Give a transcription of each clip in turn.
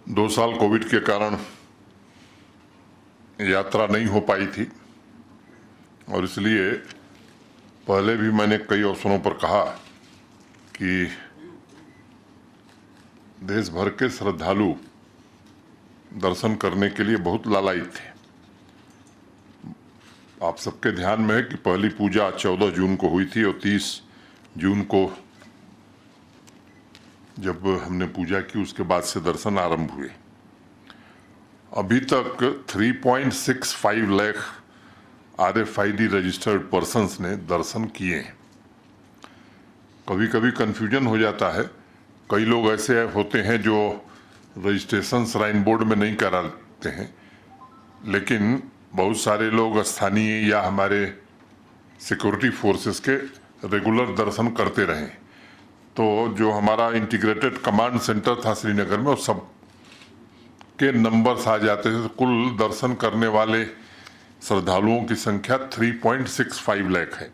2 साल कोविड के कारण यात्रा नहीं हो पाई थी और इसलिए पहले भी मैंने कई अवसरों पर कहा कि देश भर के श्रद्धालु दर्शन करने के लिए बहुत लालायित थे। आप सबके ध्यान में है कि पहली पूजा 14 जून को हुई थी और 30 जून को जब हमने पूजा की उसके बाद से दर्शन आरंभ हुए। अभी तक 3.65 लाख RFID रजिस्टर्ड पर्सन्स ने दर्शन किए हैं। कभी कभी कंफ्यूजन हो जाता है, कई लोग ऐसे होते हैं जो रजिस्ट्रेशन श्राइन बोर्ड में नहीं कराते हैं, लेकिन बहुत सारे लोग स्थानीय या हमारे सिक्योरिटी फोर्सेस के रेगुलर दर्शन करते रहें। तो जो हमारा इंटीग्रेटेड कमांड सेंटर था श्रीनगर में, उस सब के नंबर्स आ जाते थे। तो कुल दर्शन करने वाले श्रद्धालुओं की संख्या 3.65 लाख है।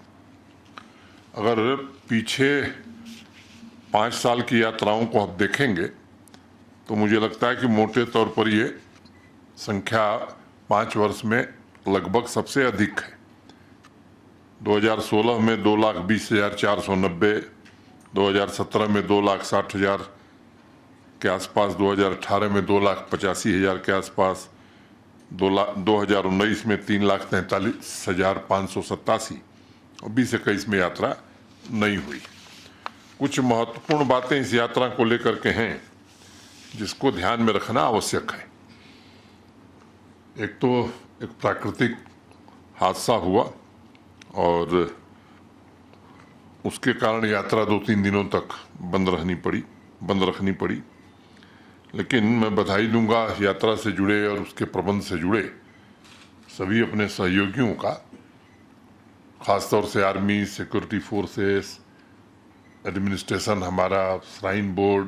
अगर पीछे 5 साल की यात्राओं को आप देखेंगे तो मुझे लगता है कि मोटे तौर पर ये संख्या 5 वर्ष में लगभग सबसे अधिक है। 2016 में 2,20,490, 2017 में 2,60,000 के आसपास, 2018 में 2,85,000 के आसपास, 2019 में 3,43,587 और 2021 में यात्रा नहीं हुई। कुछ महत्वपूर्ण बातें इस यात्रा को लेकर के हैं जिसको ध्यान में रखना आवश्यक है। एक तो एक प्राकृतिक हादसा हुआ और उसके कारण यात्रा 2-3 दिनों तक बंद रखनी पड़ी। लेकिन मैं बधाई दूंगा यात्रा से जुड़े और उसके प्रबंध से जुड़े सभी अपने सहयोगियों का, खासतौर से आर्मी, सिक्योरिटी फोर्सेस, एडमिनिस्ट्रेशन, हमारा श्राइन बोर्ड,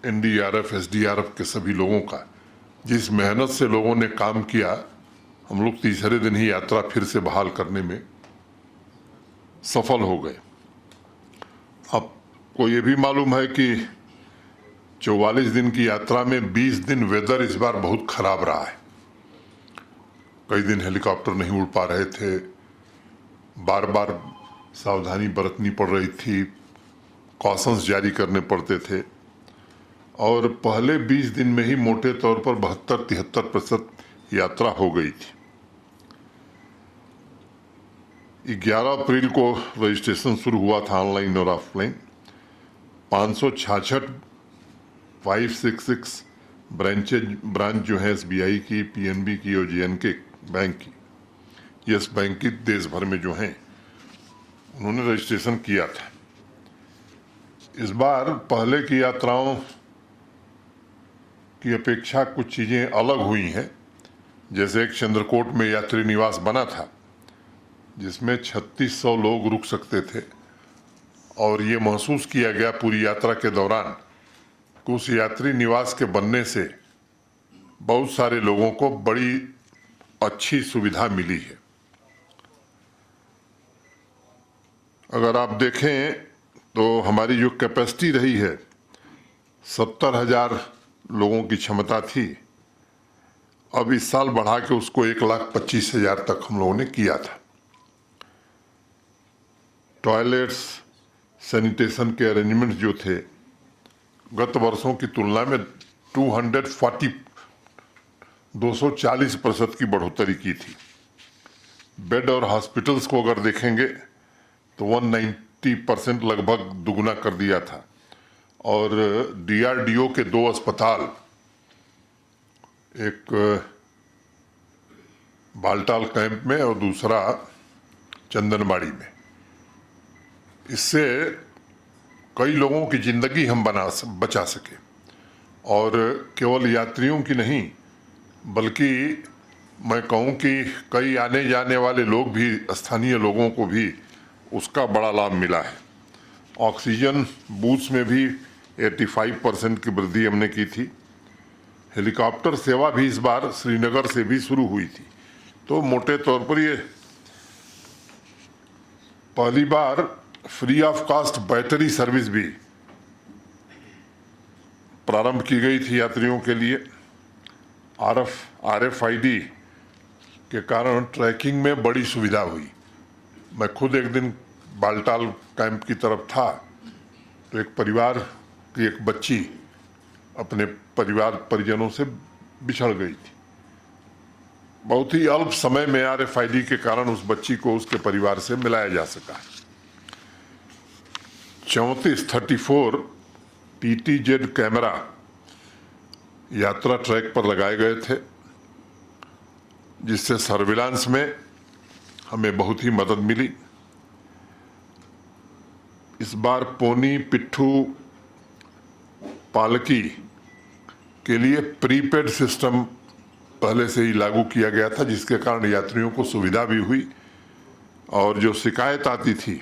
NDRF, SDRF के सभी लोगों का। जिस मेहनत से लोगों ने काम किया, हम लोग तीसरे दिन ही यात्रा फिर से बहाल करने में सफल हो गए। आपको ये भी मालूम है कि 44 दिन की यात्रा में 20 दिन वेदर इस बार बहुत खराब रहा है। कई दिन हेलीकॉप्टर नहीं उड़ पा रहे थे, बार बार सावधानी बरतनी पड़ रही थी, कॉशंस जारी करने पड़ते थे और पहले 20 दिन में ही मोटे तौर पर 72-73% यात्रा हो गई थी। 11 अप्रैल को रजिस्ट्रेशन शुरू हुआ था ऑनलाइन और ऑफलाइन। 566 566 ब्रांच जो है SBI की, PNB की और JNK बैंक की, यस बैंक की देश भर में जो हैं, उन्होंने रजिस्ट्रेशन किया था। इस बार पहले की यात्राओं की अपेक्षा कुछ चीज़ें अलग हुई हैं। जैसे एक चंद्रकोट में यात्री निवास बना था जिसमें 3600 लोग रुक सकते थे और ये महसूस किया गया पूरी यात्रा के दौरान कि उस यात्री निवास के बनने से बहुत सारे लोगों को बड़ी अच्छी सुविधा मिली है। अगर आप देखें तो हमारी जो कैपेसिटी रही है, 70,000 लोगों की क्षमता थी। अब इस साल बढ़ा के उसको 1,25,000 तक हम लोगों ने किया था। टॉयलेट्स, सैनिटेशन के अरेंजमेंट जो थे, गत वर्षों की तुलना में 240% की बढ़ोतरी की थी। बेड और हॉस्पिटल्स को अगर देखेंगे तो 190% लगभग दुगना कर दिया था और DRDO के 2 अस्पताल, एक बालटाल कैंप में और दूसरा चंदनबाड़ी में, इससे कई लोगों की जिंदगी हम बचा सके और केवल यात्रियों की नहीं बल्कि मैं कहूँ कि कई आने जाने वाले लोग भी, स्थानीय लोगों को भी उसका बड़ा लाभ मिला है। ऑक्सीजन बूथ्स में भी 85% की वृद्धि हमने की थी। हेलीकॉप्टर सेवा भी इस बार श्रीनगर से भी शुरू हुई थी। तो मोटे तौर पर ये पहली बार free of cost battery service भी प्रारंभ की गई थी यात्रियों के लिए। RFID के कारण ट्रैकिंग में बड़ी सुविधा हुई। मैं खुद एक दिन बालटाल कैंप की तरफ था तो एक परिवार की एक बच्ची अपने परिजनों से बिछड़ गई थी। बहुत ही अल्प समय में RFID के कारण उस बच्ची को उसके परिवार से मिलाया जा सका। 34 PTZ कैमरा यात्रा ट्रैक पर लगाए गए थे, जिससे सर्विलांस में हमें बहुत ही मदद मिली। इस बार पोनी, पिट्ठू, पालकी के लिए प्रीपेड सिस्टम पहले से ही लागू किया गया था, जिसके कारण यात्रियों को सुविधा भी हुई और जो शिकायत आती थी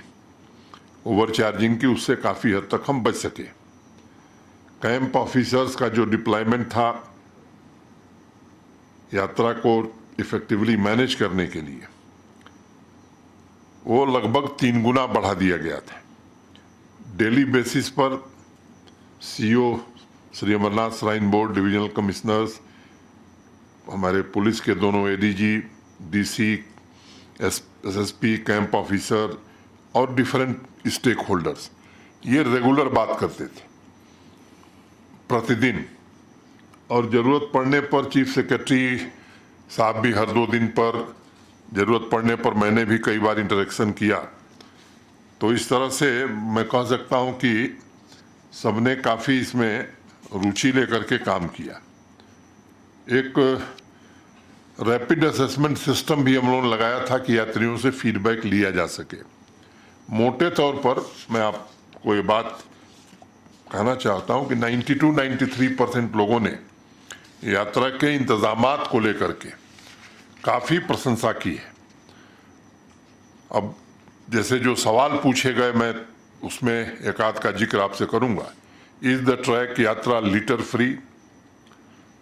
ओवर चार्जिंग की, उससे काफ़ी हद तक हम बच सके। कैंप ऑफिसर्स का जो डिप्लॉयमेंट था यात्रा को इफेक्टिवली मैनेज करने के लिए, वो लगभग 3 गुना बढ़ा दिया गया था। डेली बेसिस पर CO, Shri Amarnath shrine board, divisional commissioners, हमारे पुलिस के दोनों ADG, DC, SSP, camp officer और डिफरेंट स्टेक होल्डर्स ये रेगुलर बात करते थे प्रतिदिन, और ज़रूरत पड़ने पर चीफ सेक्रेटरी साहब भी हर 2 दिन पर, ज़रूरत पड़ने पर मैंने भी कई बार इंटरेक्शन किया। तो इस तरह से मैं कह सकता हूं कि सबने काफ़ी इसमें रुचि लेकर के काम किया। एक रैपिड असेसमेंट सिस्टम भी हम लोगों ने लगाया था कि यात्रियों से फीडबैक लिया जा सके। मोटे तौर पर मैं आपको ये बात कहना चाहता हूं कि 92-93% लोगों ने यात्रा के इंतजामात को लेकर के काफ़ी प्रशंसा की है। अब जैसे जो सवाल पूछे गए, मैं उसमें एक आध का जिक्र आपसे करूंगा। इज द ट्रैक यात्रा लिटर फ्री?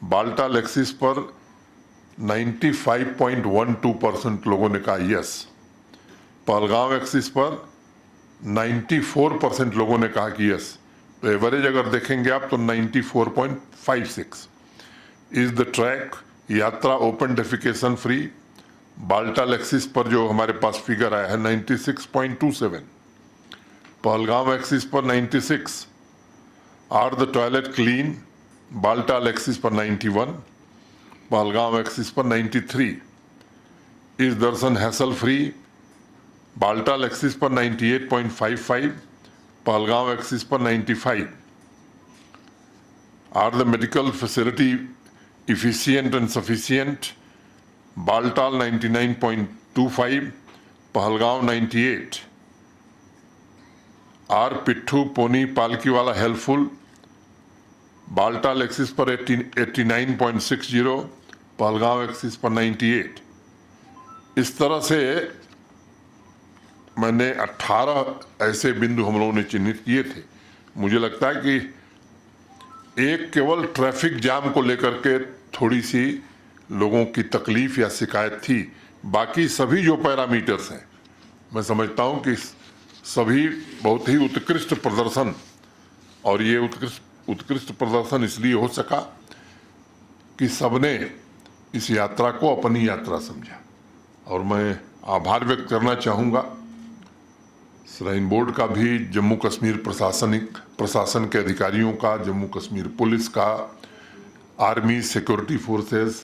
बाल्टाल एक्सिस पर 95.12% लोगों ने कहा यस। पहलगांव एक्सिस पर 94% लोगों ने कहा कि यस। तो एवरेज अगर देखेंगे आप तो 94.56। इज द ट्रैक यात्रा open defecation free? Baltal axis पर जो हमारे पास फिगर आया है 96.27, पहलगांव एक्सिस पर 96। Are the toilet clean? Baltal axis पर 91, पहलगांव एक्सिस पर 93। Is darshan hassle free? Baltal axis पर 98.55, पहलगांव एक्सिस पर 95। Are the medical facility efficient and sufficient? Baltal 99.25, Pahalgam 98। Are pitthu, pony, palki वाला हेल्पफुल? बाल्टाल एक्सिस पर 89.60, पहलगांव एक्सिस पर 98। इस तरह से मैंने 18 ऐसे बिंदु हम लोगों ने चिन्हित किए थे। मुझे लगता है कि एक केवल ट्रैफिक जाम को लेकर के थोड़ी सी लोगों की तकलीफ या शिकायत थी, बाकी सभी जो पैरामीटर्स हैं मैं समझता हूं कि सभी बहुत ही उत्कृष्ट प्रदर्शन, और ये उत्कृष्ट प्रदर्शन इसलिए हो सका कि सबने इस यात्रा को अपनी यात्रा समझा। और मैं आभार व्यक्त करना चाहूँगा श्राइन बोर्ड का भी, जम्मू कश्मीर प्रशासन के अधिकारियों का, जम्मू कश्मीर पुलिस का, आर्मी, सिक्योरिटी फोर्सेस,